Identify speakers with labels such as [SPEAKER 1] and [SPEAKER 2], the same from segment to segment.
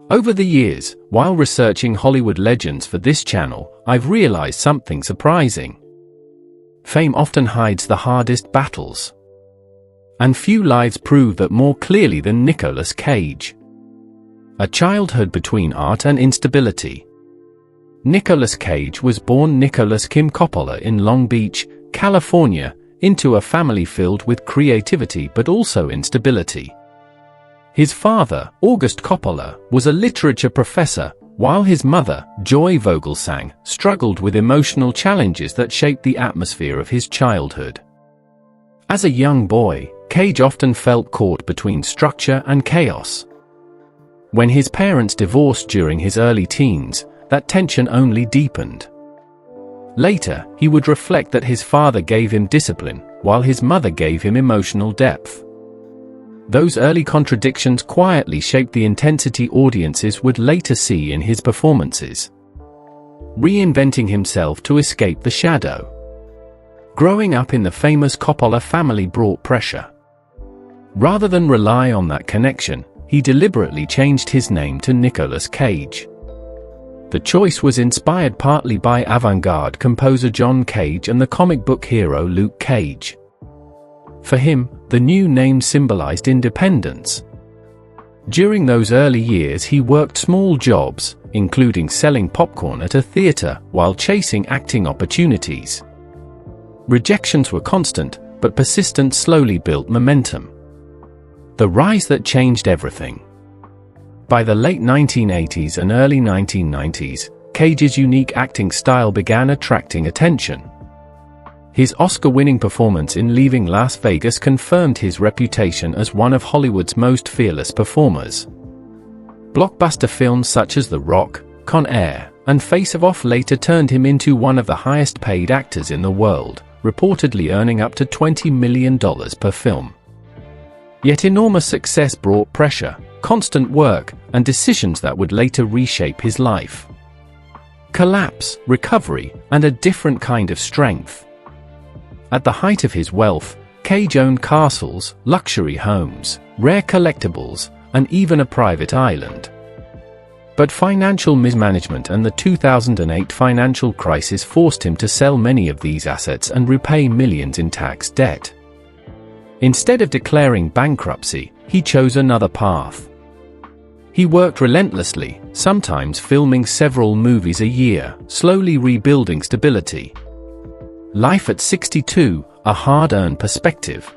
[SPEAKER 1] Over the years, while researching Hollywood legends for this channel, I've realized something surprising. Fame often hides the hardest battles. And few lives prove that more clearly than Nicolas Cage. A childhood between art and instability. Nicolas Cage was born Nicolas Kim Coppola in Long Beach, California, into a family filled with creativity but also instability. His father, August Coppola, was a literature professor, while his mother, Joy Vogelsang, struggled with emotional challenges that shaped the atmosphere of his childhood. As a young boy, Cage often felt caught between structure and chaos. When his parents divorced during his early teens, that tension only deepened. Later, he would reflect that his father gave him discipline, while his mother gave him emotional depth. Those early contradictions quietly shaped the intensity audiences would later see in his performances. Reinventing himself to escape the shadow. Growing up in the famous Coppola family brought pressure. Rather than rely on that connection, he deliberately changed his name to Nicolas Cage. The choice was inspired partly by avant-garde composer John Cage and the comic book hero Luke Cage. For him, the new name symbolized independence. During those early years he worked small jobs, including selling popcorn at a theater, while chasing acting opportunities. Rejections were constant, but persistence slowly built momentum. The rise that changed everything. By the late 1980s and early 1990s, Cage's unique acting style began attracting attention. His Oscar-winning performance in Leaving Las Vegas confirmed his reputation as one of Hollywood's most fearless performers. Blockbuster films such as The Rock, Con Air, and Face Off later turned him into one of the highest-paid actors in the world, reportedly earning up to $20 million per film. Yet enormous success brought pressure, constant work, and decisions that would later reshape his life. Collapse, recovery, and a different kind of strength. At the height of his wealth, Cage owned castles, luxury homes, rare collectibles, and even a private island. But financial mismanagement and the 2008 financial crisis forced him to sell many of these assets and repay millions in tax debt. Instead of declaring bankruptcy, he chose another path. He worked relentlessly, sometimes filming several movies a year, slowly rebuilding stability. Life at 62, a hard-earned perspective.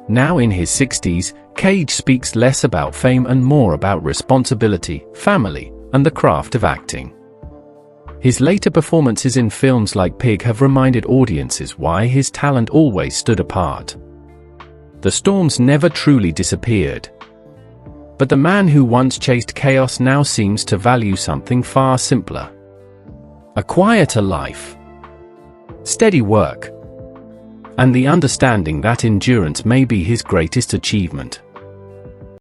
[SPEAKER 1] Now in his 60s, Cage speaks less about fame and more about responsibility, family, and the craft of acting. His later performances in films like Pig have reminded audiences why his talent always stood apart. The storms never truly disappeared. But the man who once chased chaos now seems to value something far simpler. A quieter life. Steady work. And the understanding that endurance may be his greatest achievement.